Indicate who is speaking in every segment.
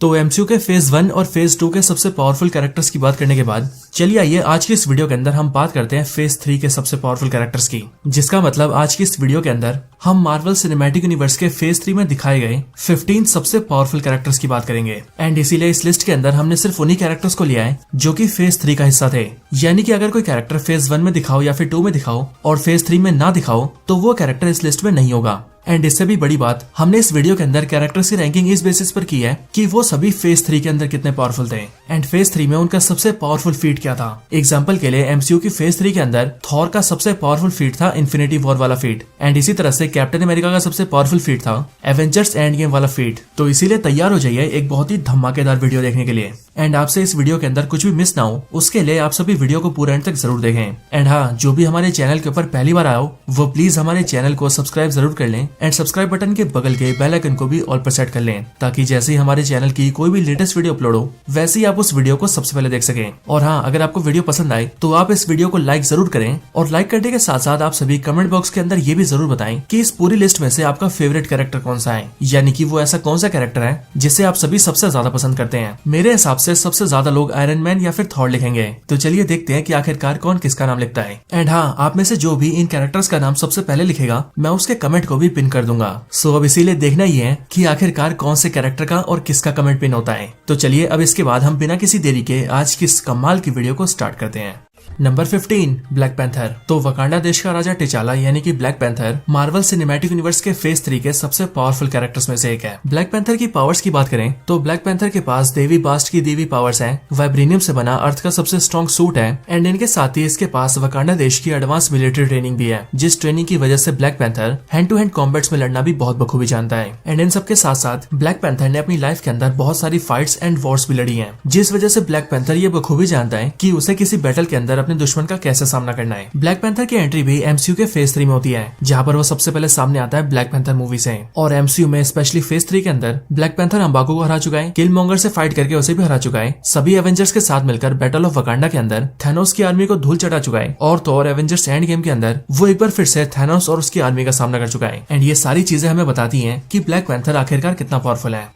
Speaker 1: तो एमसीयू के फेज 1 और फेज 2 के सबसे पावरफुल कैरेक्टर्स की बात करने के बाद चलिए आइए आज की इस वीडियो के अंदर हम बात करते हैं फेज 3 के सबसे पावरफुल कैरेक्टर्स की। जिसका मतलब आज की इस वीडियो के अंदर हम मार्वल सिनेमैटिक यूनिवर्स के फेज 3 में दिखाए गए 15 सबसे पावरफुल कैरेक्टर्स की बात करेंगे। एंड इसीलिए इस लिस्ट के अंदर हमने सिर्फ उन्हीं कैरेक्टर्स को लिया है जो कि फेज 3 का हिस्सा थे। यानी कि अगर कोई कैरेक्टर फेज 1 में दिखाओ या फिर 2 में दिखाओ और फेज 3 में ना दिखाओ तो वो कैरेक्टर इस लिस्ट में नहीं होगा। एंड इससे भी बड़ी बात, हमने इस वीडियो के अंदर कैरेक्टर्स की रैंकिंग इस बेसिस पर की है कि वो सभी फेज 3 के अंदर कितने पावरफुल थे एंड फेज 3 में उनका सबसे पावरफुल फीट क्या था। एग्जांपल के लिए एमसीयू की फेज 3 के अंदर थॉर का सबसे पावरफुल फीट था इन्फिनिटी वॉर वाला फीट एंड इसी तरह से कैप्टन अमेरिका का सबसे पावरफुल फीट था एवेंजर्स एंड गेम वाला फीट। तो इसीलिए तैयार हो जाइए एक बहुत ही धमाकेदार वीडियो देखने के लिए। एंड आपसे इस वीडियो के अंदर कुछ भी मिस ना हो उसके लिए आप सभी वीडियो को पूरा एंड तक जरूर देखें। एंड हाँ, जो भी हमारे चैनल के ऊपर पहली बार आओ वो प्लीज हमारे चैनल को सब्सक्राइब जरूर कर लें एंड सब्सक्राइब बटन के बगल के बेल आइकन को भी ऑल पर सेट कर लें ताकि जैसे ही हमारे चैनल की कोई भी लेटेस्ट वीडियो अपलोड हो वैसे ही आप उस वीडियो को सबसे पहले देख सकें। और हाँ, अगर आपको वीडियो पसंद आए तो आप इस वीडियो को लाइक जरूर करें और लाइक करने के साथ साथ आप सभी कमेंट बॉक्स के अंदर ये भी जरूर बताएं कि इस पूरी लिस्ट में से आपका फेवरेट कैरेक्टर कौन सा है, यानी कि वो ऐसा कौन सा कैरेक्टर है जिसे आप सभी सबसे ज्यादा पसंद करते हैं। मेरे हिसाब से सबसे ज्यादा लोग आयरन मैन या फिर थॉर लिखेंगे। तो चलिए देखते हैं कि आखिरकार कौन किसका नाम लिखता है। एंड हाँ, आप में से जो भी इन कैरेक्टर्स का नाम सबसे पहले लिखेगा मैं उसके कमेंट को भी पिन कर दूंगा। सो अब इसीलिए देखना ही है कि आखिरकार कौन से कैरेक्टर का और किसका कमेंट पिन होता है। तो चलिए अब इसके बाद हम बिना किसी देरी के आज की इस कमाल की वीडियो को स्टार्ट करते हैं। Number 15 black panther. तो वकांडा देश का राजा टिचाला यानी कि black panther Marvel cinematic universe के फेज 3 के सबसे पावरफुल कैरेक्टर्स में से एक है। ब्लैक पैंथर की पावर्स की बात करें तो ब्लैक पैंथर के पास देवी बास्ट की देवी पावर्स है, वाइब्रेनियम से बना अर्थ का सबसे स्ट्रॉन्ग सूट है एंड इनके साथ ही इसके पास वकांडा देश की एडवांस मिलिट्री ट्रेनिंग भी है, जिस ट्रेनिंग की वजह से black panther hand to hand combats में लड़ना भी बहुत बखूबी जानता है। एंड इन सबके साथ साथ ब्लैक पैंथर ने अपनी लाइफ के अंदर बहुत सारी फाइट्स एंड वॉर्स भी लड़ी है, जिस वजह से ब्लैक पैंथर ये बखूबी जानता है कि उसे किसी बैटल के अंदर अपने दुश्मन का कैसे सामना करना है। ब्लैक पैंथर की एंट्री भी एमसीयू के फेज 3 में होती है, जहां पर वो सबसे पहले सामने आता है ब्लैक पैंथर मूवी से। और एमसीयू में स्पेशली फेज 3 के अंदर ब्लैक पैंथर अंबाको को हरा चुका है, किलमॉन्गर से फाइट करके उसे भी हरा चुका है, सभी एवेंजर्स के साथ मिलकर बैटल ऑफ वकांडा के अंदर थैनोस की आर्मी को धूल चटा चुका है और तो और एवेंजर्स एंड गेम के अंदर वो एक बार फिर से थैनोस और उसकी आर्मी का सामना कर चुका है। एंड ये सारी चीजें हमें बताती हैं कि ब्लैक पैंथर आखिरकार कितना पावरफुल है।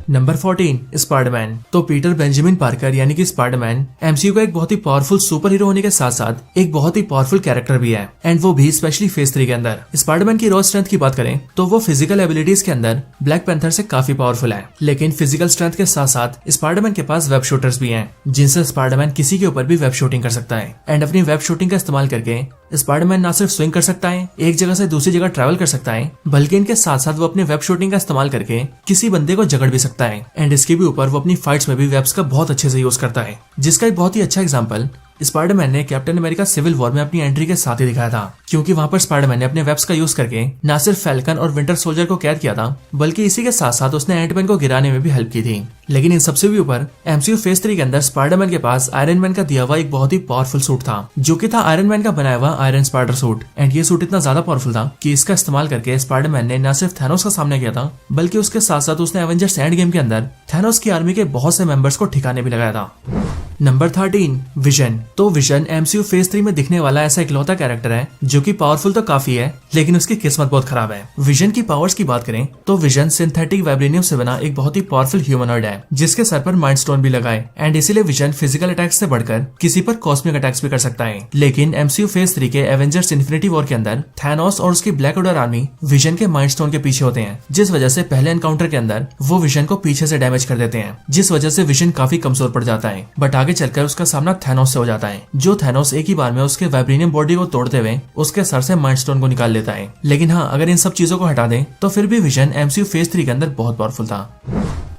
Speaker 1: Number 14 Spiderman. तो पीटर बेंजामिन पार्कर यानी कि स्पाइडरमैन एमसीयू का एक बहुत ही पावरफुल सुपर हीरो होने के साथ साथ एक बहुत ही पावरफुल कैरेक्टर भी है एंड वो भी स्पेशली फेज 3 के अंदर। स्पाइडरमैन की रॉ स्ट्रेंथ की बात करें तो वो फिजिकल एबिलिटीज के अंदर ब्लैक पैंथर से काफी पावरफुल है, लेकिन फिजिकल स्ट्रेंथ के साथ साथ स्पाइडरमैन के पास वेब शूटर्स भी हैं, जिनसे स्पाइडरमैन किसी के ऊपर भी वेब शूटिंग कर सकता है। एंड अपनी वेब शूटिंग का इस्तेमाल करके स्पाइडरमैन ना सिर्फ स्विंग कर सकता है, एक जगह से दूसरी जगह ट्रैवल कर सकता है, बल्कि इनके साथ साथ वो अपने वेब शूटिंग का इस्तेमाल करके किसी बंदे को जकड़ भी सकता है। एंड इसके भी ऊपर वो अपनी फाइट्स में भी वेब्स का बहुत अच्छे से यूज करता है, जिसका एक बहुत ही अच्छा एग्जांपल स्पाइडरमैन ने कैप्टन अमेरिका सिविल वॉर में अपनी एंट्री के साथ ही दिखाया था, क्योंकि वहां पर स्पाइडरमैन ने अपने वेब्स का यूज करके न सिर्फ फैल्कन और विंटर सोल्जर को कैद किया था, बल्कि इसी के साथ साथ उसने एंटमैन को गिराने में भी हेल्प की थी। लेकिन इन सबसे भी ऊपर एमसीयू फेज 3 के अंदर स्पाइडरमैन के पास आयरन मैन का दिया हुआ एक बहुत ही पावरफुल सूट था, जो कि था आयरन मैन का बनाया हुआ आयरन स्पाइडर सूट। एंड ये सूट इतना ज्यादा पावरफुल था कि इसका इस्तेमाल करके स्पाइडरमैन ने न सिर्फ थैनोस का सामना किया था, बल्कि उसके साथ साथ उसने एवेंजर्स एंड गेम के अंदर थैनोस की आर्मी के बहुत से मेंबर्स को ठिकाने भी लगाया था। Number 13 vision. तो विजन एमसीयू फेज 3 में दिखने वाला ऐसा इकलौता कैरेक्टर है जो कि पावरफुल तो काफी है, लेकिन उसकी किस्मत बहुत खराब है। विजन की पावर्स की बात करें तो विजन सिंथेटिक वाइब्रेनियम से बना एक बहुत ही पावरफुल ह्यूमनॉइड है, जिसके सर पर माइंड स्टोन भी लगा है। एंड इसीलिए विजन फिजिकल अटैक्स से बढ़कर किसी पर कॉस्मिक अटैक्स भी कर सकता है। लेकिन एमसीयू फेज 3 के एवेंजर्स इन्फिनिटी वॉर के अंदर थैनोस और उसकी ब्लैक विडो आर्मी विजन के माइंड स्टोन के पीछे होते हैं, जिस वजह से पहले एनकाउंटर के अंदर वो विजन को पीछे से डैमेज कर देते हैं, जिस वजह से विजन काफी कमजोर पड़ जाता है। बट आगे चलकर उसका सामना थैनोस से हो जाता है, जो थैनोस एक ही बार में उसके वाइब्रेनियम बॉडी को तोड़ते हुए उसके सर से माइंड स्टोन को निकाल लेता है। लेकिन हाँ, अगर इन सब चीजों को हटा दें तो फिर भी विजन एमसीयू फेज 3 के अंदर बहुत पावरफुल था।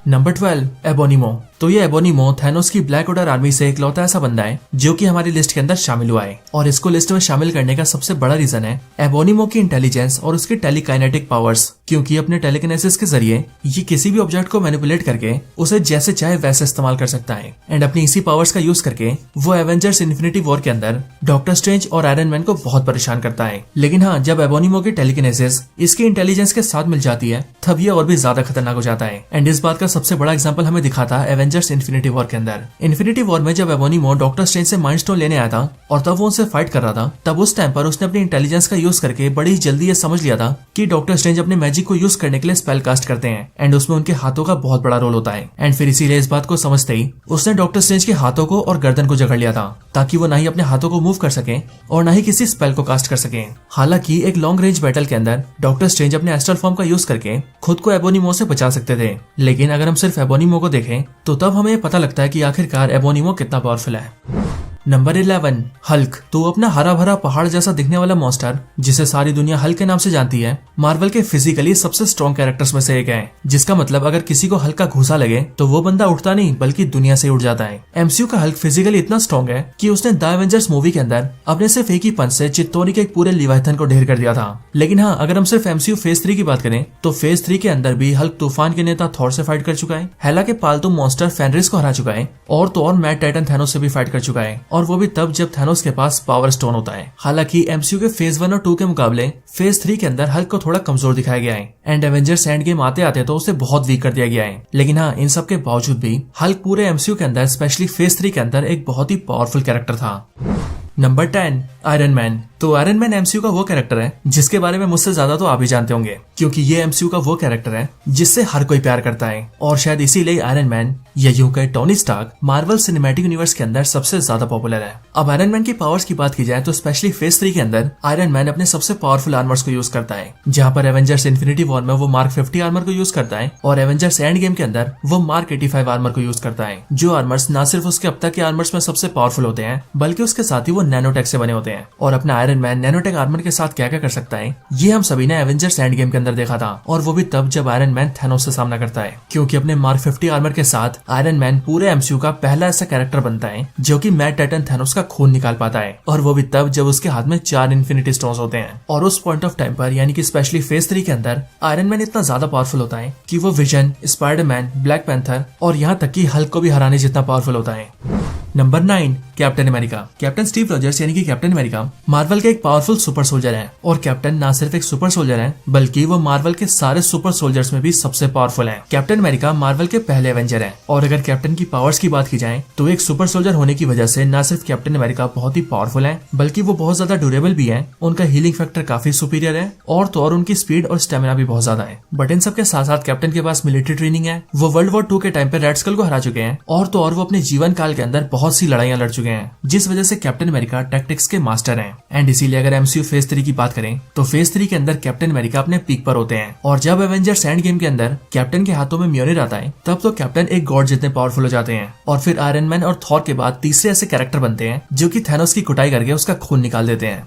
Speaker 1: नंबर 12 एबोनिमो। तो ये एबोनिमो थैनोस की ब्लैक विडो आर्मी से इकलौता ऐसा बंदा है जो कि हमारी लिस्ट के अंदर शामिल हुआ है, और इसको लिस्ट में शामिल करने का सबसे बड़ा रीजन है एबोनिमो की इंटेलिजेंस और उसकी टेलीकाइनेटिक पावर्स, क्योंकि अपने टेलीकिनेसिस के जरिए ये किसी भी ऑब्जेक्ट को मैनिपुलेट करके उसे जैसे चाहे वैसे इस्तेमाल कर सकता है। एंड अपनी इसी पावर्स का यूज करके वो एवेंजर्स इन्फिनिटी वॉर के अंदर डॉक्टर स्ट्रेंज और आयरन मैन को बहुत परेशान करता है। लेकिन हाँ, जब एबोनिमो की टेलीकिनेसिस इसकी इंटेलिजेंस के साथ मिल जाती है तब ये और भी ज्यादा खतरनाक हो जाता है। एंड इस बात का सबसे बड़ा एग्जाम्पल हमें दिखाता है एवेंजर्स इन्फिनिटी वॉर के अंदर। इन्फिनिटी वॉर में जब एबोनिमो डॉक्टर स्ट्रेंज से माइंड स्टोन लेने आया था और तब वो उनसे फाइट कर रहा था, तब उस टाइम पर उसने अपनी इंटेलिजेंस का यूज करके बड़ी ही जल्दी ये समझ लिया था कि डॉक्टर स्ट्रेंज अपने मैजिक को यूज करने के लिए स्पेल कास्ट करते हैं एंड उसमें उनके हाथों का बहुत बड़ा रोल होता है। एंड फिर इसीलिए इस बात को समझते ही उसने डॉक्टर स्ट्रेंज के हाथों को और गर्दन को जकड़ लिया था ताकि वो ना ही अपने हाथों को मूव कर सके और ना ही किसी स्पेल को कास्ट कर सके। हालांकि एक लॉन्ग रेंज बैटल के अंदर डॉक्टर स्ट्रेंज अपने एस्ट्रल फॉर्म का यूज करके खुद को एबोनिमो से बचा सकते थे, लेकिन अगर हम सिर्फ एबोनिमो को देखें तो तब हमें पता लगता है कि आखिरकार एबोनिमो कितना पावरफुल है। Number 11, Hulk. तो अपना हरा भरा पहाड़ जैसा दिखने वाला मॉन्स्टर जिसे सारी दुनिया हल्क के नाम से जानती है, मार्वल के फिजिकली सबसे स्ट्रॉन्ग कैरेक्टर्स में से एक है, जिसका मतलब अगर किसी को हल्क का घूसा लगे तो वो बंदा उठता नहीं बल्कि दुनिया से उठ जाता है। एमसीयू का हल्क फिजिकली इतना स्ट्रॉन्ग है कि उसने द एवेंजर्स मूवी के अंदर अपने सिर्फ एक ही पंच से चित्तौनी के एक पूरे लिवाइथन को ढेर कर दिया था। लेकिन हाँ, अगर हम सिर्फ एमसीयू फेज 3 की बात करें तो फेज 3 के अंदर भी हल्क तूफान के नेता थॉर से फाइट कर चुका है, हेला के पालतू मॉन्स्टर फेनरिस को हरा चुका है और तो और मैड टाइटन थैनोस से भी फाइट कर चुका है, और वो भी तब जब थैनोस के पास पावर स्टोन होता है। हालांकि एमसीयू के फेज 1 और 2 के मुकाबले फेज 3 के अंदर हल्क को थोड़ा कमजोर दिखाया गया है एंड एवेंजर्स एंड गेम आते आते तो उसे बहुत वीक कर दिया गया है। लेकिन हाँ, इन सब के बावजूद भी हल्क पूरे एमसीयू के अंदर स्पेशली फेज 3 के अंदर एक बहुत ही पावरफुल कैरेक्टर था। Number 10, iron man. तो आयरन मैन एमसीयू का वो कैरेक्टर है जिसके बारे में मुझसे ज्यादा तो आप ही जानते होंगे, क्योंकि ये एमसीयू का वो कैरेक्टर है जिससे हर कोई प्यार करता है, और शायद इसीलिए आयरन मैन या यूं कहे Tony Stark Marvel cinematic universe के अंदर सबसे ज्यादा पॉपुलर है। अब आयरन मैन की पावर्स की बात की जाए तो स्पेशली फेज 3 के अंदर आयरन मैन अपने सबसे पावरफुल आर्मर्स को यूज करता है, जहाँ पर एवेंजर्स इन्फिनिटी वॉर में वो मार्क 50 आर्मर को यूज करता है और एवेंजर्स एंड गेम के अंदर वो मार्क 85 आर्मर को यूज करता है, जो आर्मर्स न सिर्फ उसके अब तक के आर्मर्स में सबसे पावरफुल होते हैं बल्कि उसके साथ ही वो नैनोटेक से बने होते हैं। और अपना आयरन मैन नैनोटेक आर्मर के साथ क्या क्या कर सकता है ये हम सभी ने एवेंजर्स एंड गेम के अंदर देखा था, और वो भी तब जब आयरन मैन थैनोस से सामना करता है, क्योंकि अपने मार्क 50 आर्मर के साथ आयरन मैन पूरे एमसीयू का पहला ऐसा कैरेक्टर बनता है जो कि मैड टाइटन थैनोस का खून निकाल पाता है, और वो भी तब जब उसके हाथ में 4 इन्फिनिटी स्टोन्स होते हैं। और उस पॉइंट ऑफ टाइम पर यानी कि स्पेशली फेज 3 के अंदर आयरन मैन इतना ज्यादा पावरफुल होता है कि वो विजन, स्पाइडरमैन, ब्लैक पैंथर और यहाँ तक कि हल्क को भी हराने जितना पावरफुल होता है। Number 9, captain America. Captain Steve Rogers यानी कि कैप्टन अमेरिका मार्वल के एक पावरफुल सुपर सोल्जर है, और कैप्टन ना सिर्फ एक सुपर सोल्जर है बल्कि वो मार्वल के सारे सुपर सोल्जर्स में भी सबसे पावरफुल है। कैप्टन अमेरिका मार्वल के पहले एवेंजर है, और अगर कैप्टन की पावर्स की बात की जाए तो एक सुपर सोल्जर होने की वजह से न सिर्फ कैप्टन अमेरिका बहुत ही पावरफुल है बल्कि वो बहुत ज्यादा ड्यूरेबल भी है, उनका हीलिंग फैक्टर काफी सुपीरियर है, और तो और उनकी स्पीड और स्टेमिना भी बहुत ज्यादा है। बट इन सब के साथ साथ कैप्टन के पास मिलिट्री ट्रेनिंग है, वो वर्ल्ड वॉर 2 के टाइम पे रेड स्कल को हरा चुके हैं, और तो और वो अपने जीवन काल के अंदर बहुत सी लड़ाइयां लड़ चुके हैं, जिस वजह से कैप्टन अमेरिका टैक्टिक्स के मास्टर हैं। एंड इसीलिए अगर एमसीयू फेज 3 की बात करें तो फेज 3 के अंदर कैप्टन अमेरिका अपने पीक पर होते हैं, और जब एवेंजर्स एंड गेम के अंदर कैप्टन के हाथों में म्योनिर आता है तब तो कैप्टन एक गॉड जितने पावरफुल हो जाते हैं, और फिर आयरन मैन और थॉर के बाद तीसरे ऐसे कैरेक्टर बनते हैं जो कि थैनोस की कुटाई करके उसका खून निकाल देते हैं।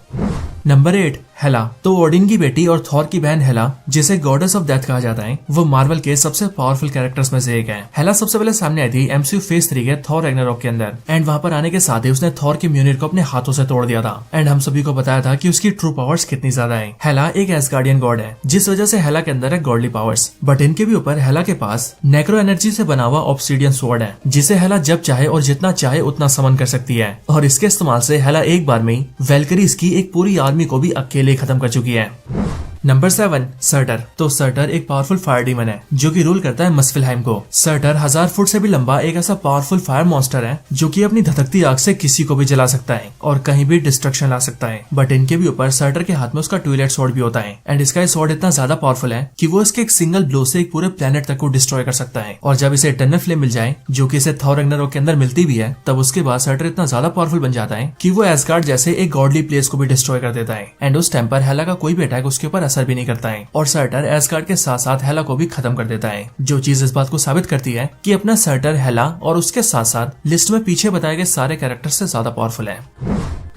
Speaker 1: नंबर 8, हेला। तो ओडिन की बेटी और थॉर की बहन हेला, जिसे गॉडेस ऑफ डेथ कहा जाता है, वो मार्वल के सबसे पावरफुल कैरेक्टर्स में से एक है। हेला सबसे पहले सामने आई थी एमसीयू फेज 3 के थॉर रैग्नारोक के अंदर, एंड वहां पर आने के साथ ही उसने थॉर के म्योनिर को अपने हाथों से तोड़ दिया था, एंड हम सभी को बताया था कि उसकी ट्रू पावर्स कितनी ज्यादा है। हेला एक एसगार्डियन गॉड है, जिस वजह से हेला के अंदर है गॉडली पावर्स, बट इनके भी ऊपर हेला के पास नेक्रो एनर्जी से बना हुआ ऑब्सीडियन स्वॉर्ड है, जिसे हेला जब चाहे और जितना चाहे उतना समन कर सकती है, और इसके इस्तेमाल से हेला एक बार में वेलकरीज की एक पूरी आर्मी को भी अकेले खत्म कर चुकी है। Number 7, shorter. तो सर्टर एक पावरफुल फायर डीमन है जो कि रूल करता है मस्फिलहाइम को। सर्टर 1000 फुट से भी लंबा एक ऐसा पावरफुल फायर मॉन्स्टर है जो कि अपनी धधकती आग से किसी को भी जला सकता है और कहीं भी डिस्ट्रक्शन ला सकता है। बट इनके भी ऊपर सर्टर के हाथ में उसका ट्विलाइट स्वॉर्ड भी होता है, एंड इसका स्वॉर्ड इतना ज्यादा पावरफुल है कि वो इसके एक सिंगल ब्लो से एक पूरे प्लेनेट तक को डिस्ट्रॉय कर सकता है। और जब इसे इटर्नल फ्लेम मिल जाए, जो कि इसे थॉर रैग्नारोक के अंदर मिलती भी है, तब उसके बाद सर्टर इतना ज्यादा पावरफुल बन जाता है कि वो एसगार्ड जैसे एक गॉडली प्लेस को भी डिस्ट्रॉय कर देता है, एंड उस टाइम पर हेला का कोई भी अटैक उसके ऊपर असर भी नहीं करता है, और सर्टर एसगार्ड के साथ साथ हेला को भी खत्म कर देता है, जो चीज इस बात को साबित करती है कि अपना सर्टर हेला और उसके साथ साथ लिस्ट में पीछे बताए गए सारे कैरेक्टर से ज्यादा पावरफुल है।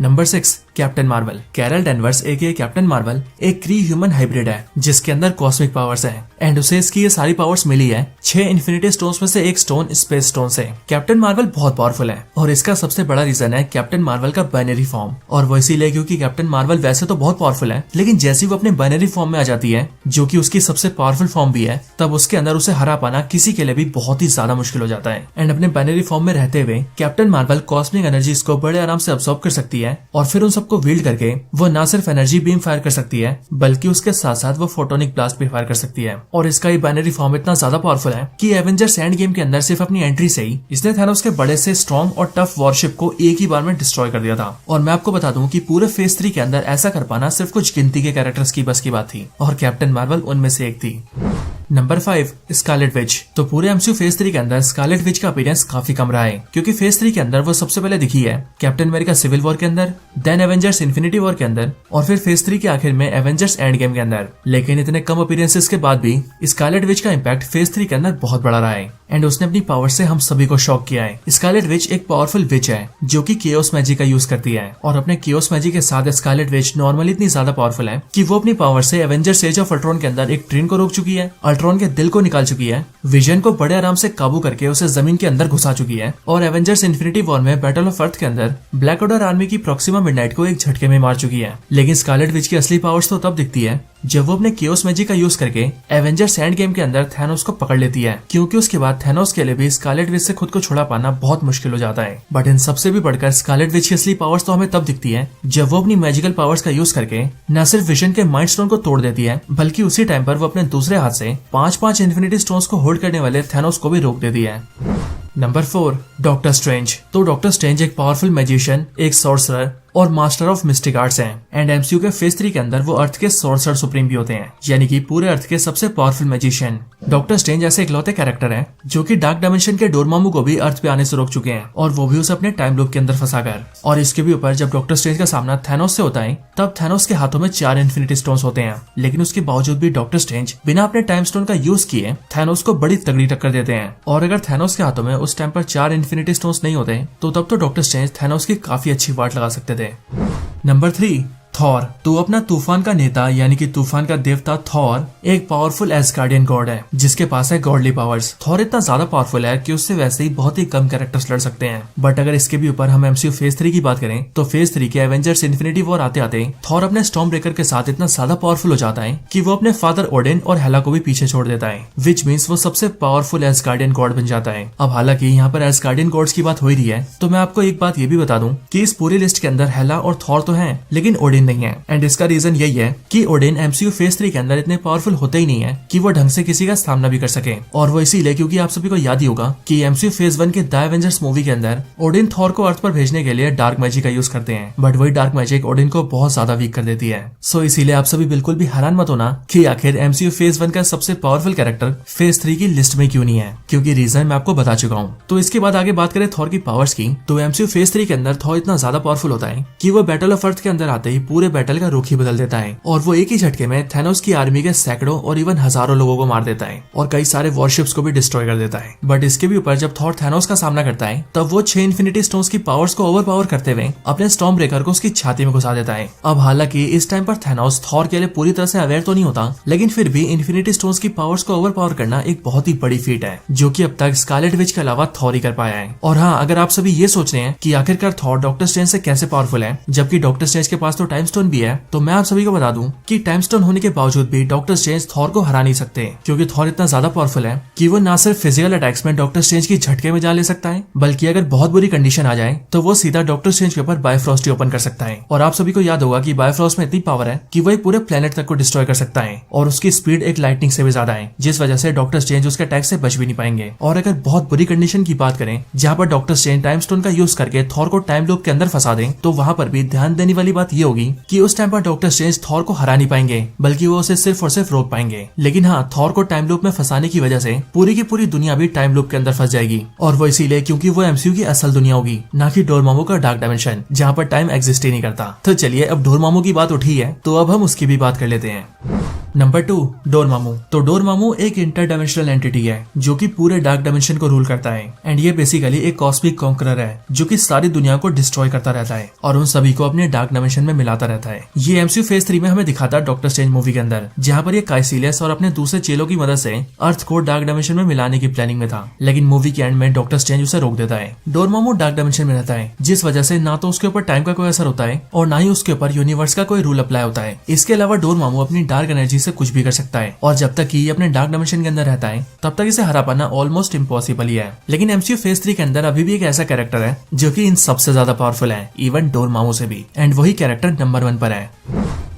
Speaker 1: Number 6, captain Marvel. Carol Danvers aka captain Marvel एक क्री ह्यूमन हाइब्रिड है जिसके अंदर कॉस्मिक पावर्स है, एंड उसे इसकी ये सारी पावर्स मिली है 6 इन्फिनिटी स्टोन्स में से एक स्टोन स्पेस स्टोन से। कैप्टन मार्वल बहुत पावरफुल है, और इसका सबसे बड़ा रीजन है कैप्टन मार्वल का बाइनरी फॉर्म, और वो इसीलिए क्योंकि कैप्टन मार्वल वैसे तो बहुत पावरफुल है, लेकिन जैसे वो अपने बाइनरी फॉर्म में आ जाती है, जो कि उसकी सबसे पावरफुल फॉर्म भी है, तब उसके अंदर उसे हरा पाना किसी के लिए भी बहुत ही ज्यादा मुश्किल हो जाता है। एंड अपने बाइनरी फॉर्म में रहते हुए कैप्टन मार्वल कॉस्मिक एनर्जीज को बड़े आराम से अब्सॉर्ब कर सकती है, और फिर उन सब सबको वील्ड करके वो न सिर्फ एनर्जी बीम फायर कर सकती है बल्कि उसके साथ साथ वो फोटोनिक ब्लास्ट भी फायर कर सकती है। और इसका ये बाइनरी फॉर्म इतना ज्यादा पावरफुल है कि एवेंजर्स एंड गेम के अंदर सिर्फ अपनी एंट्री से ही इसने थैनोस के बड़े से स्ट्रॉन्ग और टफ वॉरशिप को एक ही बार में डिस्ट्रॉय कर दिया था। और मैं आपको बता दूं कि पूरे फेज 3 के अंदर ऐसा कर पाना सिर्फ कुछ गिनती के कैरेक्टर्स की बस की बात थी और कैप्टन मार्वल उनमें से एक थी। Number 5, Scarlet Witch. तो पूरे एमसीयू फेज 3 के अंदर स्कारलेट विच का अपीयरेंस काफी कम रहा है क्योंकि फेज 3 के अंदर वो सबसे पहले दिखी है कैप्टन अमेरिका सिविल वॉर के अंदर, देन एवेंजर्स इन्फिनिटी वॉर के अंदर और फिर फेज 3 के आखिर में एवेंजर्स एंड गेम के अंदर। लेकिन इतने कम अपीयरेंसेस के बाद भी स्कारलेट विच का इम्पैक्ट फेज 3 के अंदर बहुत बड़ा रहा है एंड उसने अपनी पावर से हम सभी को शॉक किया है। स्कारलेट विच एक पावरफुल विच है जो कि केओस मैजिक का यूज करती है और अपने केओस मैजिक के साथ स्कारलेट विच नॉर्मली इतनी ज्यादा पावरफुल है कि वो अपनी पावर से एवेंजर्स एज ऑफ अल्ट्रॉन के अंदर एक ट्रेन को रोक चुकी है, अल्ट्रॉन के दिल को निकाल चुकी है, विजन को बड़े आराम से काबू करके उसे जमीन के अंदर घुसा चुकी है और एवेंजर्स इन्फिनिटी वॉर में बैटल ऑफ अर्थ के अंदर ब्लैक ऑर्डर आर्मी की प्रॉक्सिमा मिडनाइट को एक झटके में मार चुकी है। लेकिन स्कारलेट विच की असली पावर्स तो तब दिखती है जब वो अपने केओस मैजिक का यूज करके एवेंजर्स एंड गेम के अंदर थैनोस को पकड़ लेती है क्योंकि उसके बाद थैनोस के लिए भी स्कारलेट विच से खुद को छुड़ा पाना बहुत मुश्किल हो जाता है। बट इन सबसे भी बढ़कर स्कारलेट विच की असली पावर्स तो हमें तब दिखती है जब वो अपनी मैजिकल पावर्स का यूज करके न सिर्फ विजन के माइंड स्टोन को तोड़ देती है बल्कि उसी टाइम पर वो अपने दूसरे हाथ से 5 इन्फिनिटी स्टोन्स को होल्ड करने वाले थैनोस को भी रोक देती है। Number 4, doctor strange. तो डॉक्टर स्ट्रेंज एक पावरफुल मैजिशियन, एक सॉर्सरर और मास्टर ऑफ मिस्टिक आर्ट्स हैं एंड एमसीयू के फेज 3 के अंदर वो अर्थ के सॉर्सरर सुप्रीम भी होते हैं यानी कि पूरे अर्थ के सबसे पावरफुल मैजिशियन। डॉक्टर स्ट्रेंज ऐसे इकलौते कैरेक्टर हैं जो कि डार्क डायमेंशन के डोरमामू को भी अर्थ पे आने से रोक चुके हैं और वो भी उसे अपने टाइम लूप के अंदर फंसाकर। और इसके भी ऊपर जब डॉक्टर स्ट्रेंज का सामना थैनोस से होता है तब थैनोस के हाथों में 4 इन्फिनिटी स्टोन्स होते हैं लेकिन उसके बावजूद भी डॉक्टर स्ट्रेंज बिना अपने टाइम स्टोन का यूज किए थैनोस को बड़ी तगड़ी टक्कर देते हैं। और अगर थैनोस के हाथों में उस टाइम पर 4 इन्फिनिटी स्टोन्स नहीं होते तो तब तो डॉक्टर स्ट्रेंज थैनोस की काफी अच्छी वाट लगा सकते थे। Number 3, Thor. तो अपना तूफान का नेता यानी कि तूफान का देवता थॉर एक पावरफुल एस्गार्डियन गॉड है जिसके पास है गॉडली पावर्स। थॉर इतना ज्यादा पावरफुल है कि उससे वैसे ही बहुत ही कम कैरेक्टर्स लड़ सकते हैं। बट अगर इसके भी ऊपर हम एमसीयू फेज 3 की बात करें तो फेज 3 के एवेंजर्स इन्फिनिटी वॉर आते आते थॉर अपने स्टॉर्म ब्रेकर के साथ इतना ज्यादा पावरफुल हो जाता है कि वो अपने फादर ओडिन और हेला को भी पीछे छोड़ देता है विच मीन्स वो सबसे पावरफुल एस्गार्डियन गॉड बन जाता है। अब हालांकि यहाँ पर एस्गार्डियन गॉड्स की बात हो रही है तो मैं आपको एक बात ये भी बता दूं कि इस पूरी लिस्ट के अंदर हेला और थॉर तो है लेकिन ओडिन नहीं है एंड इसका रीजन यही है कि ओडिन एमसीयू फेज 3 के अंदर इतने पावरफुल होते ही नहीं है कि वो ढंग से किसी का सामना भी कर सके। और वो इसीलिए क्योंकि आप सभी को याद ही होगा कि एमसीयू फेज 1 के द एवेंजर्स मूवी के अंदर ओडिन थॉर को अर्थ पर भेजने के लिए डार्क मैजिक का यूज करते हैं बट वही डार्क मैजिक ओडिन को बहुत ज्यादा वीक कर देती है। सो इसीलिए आप सभी बिल्कुल भी हैरान मत होना कि आखिर एमसीयू फेज 1 का सबसे पावरफुल कैरेक्टर फेज 3 की लिस्ट में क्यों नहीं है क्योंकि रीजन मैं आपको बता चुका हूँ। तो इसके बाद आगे बात करें थॉर की पावर्स की तो एमसीयू फेज 3 के अंदर थॉर इतना ज्यादा पावरफुल होता है कि वो बैटल ऑफ अर्थ के अंदर आते ही पूरे बैटल का रुख ही बदल देता है और वो एक ही झटके में थैनोस की आर्मी के सैकड़ों और इवन हजारों लोगों को मार देता है और कई सारे वॉरशिप्स को भी डिस्ट्रॉय कर देता है। बट इसके भी ऊपर जब थॉर थैनोस का सामना करता है तब वो 6 इन्फिनिटी स्टोन्स की पावर्स को ओवर पावर करते हुए अपने स्टॉर्म ब्रेकर को उसकी छाती में घुसा देता है। अब हालांकि इस टाइम पर थैनोस थॉर के लिए पूरी तरह से अवेयर तो नहीं होता लेकिन फिर भी इन्फिनिटी स्टोन्स की पावर्स को ओवर पावर करना एक बहुत ही बड़ी फीट है जो कि अब तक स्कारलेट विच के अलावा थॉर ही कर पाया है। और हाँ, अगर आप सभी ये सोच रहे हैं कि आखिरकार थॉर डॉक्टर स्ट्रेंज से कैसे पावरफुल है जबकि डॉक्टर स्ट्रेंज के पास तो टाइम स्टोन भी है तो मैं आप सभी को बता दूं कि टाइम स्टोन होने के बावजूद भी डॉक्टर स्ट्रेंज थॉर को हरा नहीं सकते क्योंकि थॉर इतना ज्यादा पावरफुल है कि वो ना सिर्फ फिजिकल अटैक्स में डॉक्टर स्ट्रेंज की झटके में जान ले सकता है बल्कि अगर बहुत बुरी कंडीशन आ जाए तो वो सीधा डॉक्टर स्ट्रेंज के ऊपर बायोफ्रॉस्ट ओपन कर सकता है। और आप सभी को याद होगा कि बायोफ्रॉस्ट में इतनी पावर है कि वो एक पूरे प्लेनेट तक को डिस्ट्रॉय कर सकता है और उसकी स्पीड एक लाइटनिंग से भी ज्यादा है जिस वजह से डॉक्टर स्ट्रेंज उसके अटैक से बच भी नहीं पाएंगे। और अगर बहुत बुरी कंडीशन की बात करें जहाँ पर डॉक्टर स्ट्रेंज टाइम स्टोन का यूज करके थॉर को टाइम लूप के अंदर फंसा दें तो वहाँ पर भी ध्यान देने वाली बात ये होगी कि उस टाइम पर डॉक्टर स्ट्रेंज थॉर को हरा नहीं पाएंगे बल्कि वो उसे सिर्फ और सिर्फ रोक पाएंगे। लेकिन हाँ, थॉर को टाइम लूप में फंसाने की वजह से पूरी की पूरी दुनिया भी टाइम लूप के अंदर फंस जाएगी और वो इसीलिए क्योंकि वो एमसीयू की असल दुनिया होगी ना कि डोरमामू का डार्क डायमेंशन जहाँ पर टाइम एग्जिस्ट ही नहीं करता। तो चलिए, अब डोरमामू की बात उठी है तो अब हम उसकी भी बात कर लेते हैं। Number 2, Dormammu. तो डोरमामू एक इंटर डायमेंशनल एंटिटी है जो कि पूरे डार्क डायमेंशन को रूल करता है एंड ये बेसिकली एक कॉस्मिक कॉन्करर है जो कि सारी दुनिया को डिस्ट्रॉय करता रहता है और उन सभी को अपने डार्क डायमेंशन में मिलाता रहता है। ये एमसीयू फेज 3 में हमें दिखाता है डॉक्टर स्ट्रेंज मूवी के अंदर जहाँ पर ये काइसिलियस और अपने दूसरे चेलों की मदद से अर्थ को डार्क डायमेंशन में मिलाने की प्लानिंग में था लेकिन मूवी के एंड में डॉक्टर स्ट्रेंज उसे रोक देता है। डोरमामू डार्क डायमेंशन में रहता है जिस वजह से ना तो उसके ऊपर टाइम का कोई असर होता है और ना ही उसके ऊपर यूनिवर्स का कोई रूल अप्लाई होता है। इसके अलावा डोरमामू अपनी डार्क एनर्जी से कुछ भी कर सकता है, और जब तक कि ये अपने डार्क डायमेंशन के अंदर रहता है तब तक इसे हरा पाना ऑलमोस्ट इम्पॉसिबल ही है। लेकिन एमसीयू फेज 3 के अंदर अभी भी एक ऐसा कैरेक्टर है जो कि इन सबसे ज्यादा पावरफुल है, इवन डोरमामू से भी, एंड वही कैरेक्टर नंबर 1 पर है।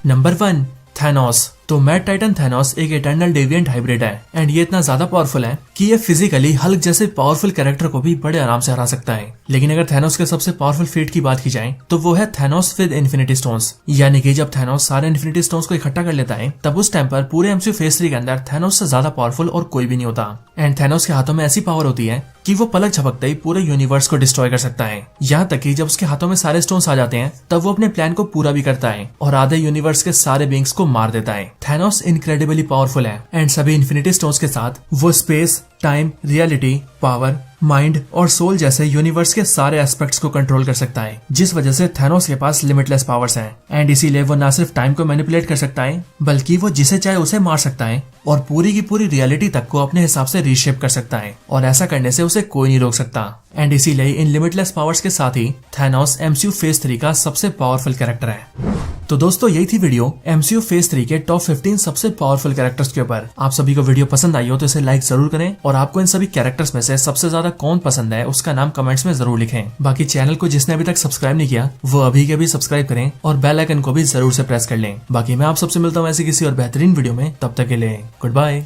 Speaker 1: Number 1, Thanos. तो मैड टाइटन थैनोस एक इटर्नल डेविएंट हाइब्रिड है, एंड ये इतना ज्यादा पावरफुल है कि ये फिजिकली हल्क जैसे पावरफुल कैरेक्टर को भी बड़े आराम से हरा सकता है। लेकिन अगर थैनोस के सबसे पावरफुल फीट की बात की जाए तो वो है थैनोस विद इन्फिनिटी स्टोन्स। यानी कि जब थैनोस सारे इन्फिनिटी स्टोन्स को इकट्ठा कर लेता है तब उस टाइम पर पूरे एमसीयू फेज 3 के अंदर थैनोस से ज्यादा पावरफुल और कोई भी नहीं होता। एंड थैनोस के हाथों में ऐसी पावर होती है कि वो पलक झपकते ही पूरे यूनिवर्स को डिस्ट्रॉय कर सकता है। यहाँ तक कि जब उसके हाथों में सारे स्टोन्स आ जाते हैं तब वो अपने प्लान को पूरा भी करता है और आधे यूनिवर्स के सारे बींग्स को मार देता है। थैनोस इनक्रेडिबली पावरफुल है, एंड सभी इन्फिनिटी स्टोन्स के साथ वो space, time, reality, power, mind और सोल जैसे यूनिवर्स के सारे एस्पेक्ट्स को कंट्रोल कर सकता है, जिस वजह से थैनोस के पास लिमिटलेस पावर्स हैं। एंड इसीलिए वो न सिर्फ टाइम को मैनिपुलेट कर सकता है बल्कि वो जिसे चाहे उसे मार सकता है और पूरी की पूरी रियलिटी तक को अपने हिसाब से रीशेप कर सकता है, और ऐसा करने से उसे कोई नहीं रोक सकता। एंड इसीलिए इन लिमिटलेस पावर्स के साथ ही थैनोस एमसीयू फेज 3 का सबसे पावरफुल कैरेक्टर है। तो दोस्तों यही थी वीडियो एमसीयू फेज 3 के टॉप 15 सबसे पावरफुल कैरेक्टर्स के ऊपर। आप सभी को वीडियो पसंद आई हो तो इसे लाइक जरूर करें, और आपको इन सभी कैरेक्टर्स में से सबसे ज्यादा कौन पसंद है उसका नाम कमेंट्स में जरूर लिखें। बाकी चैनल को जिसने अभी तक सब्सक्राइब नहीं किया वो अभी के अभी सब्सक्राइब करें और बेल आइकन को भी जरूर से प्रेस कर लें। बाकी मैं आप सबसे मिलता हूँ ऐसी किसी और बेहतरीन वीडियो में, तब तक के लिए गुड बाय।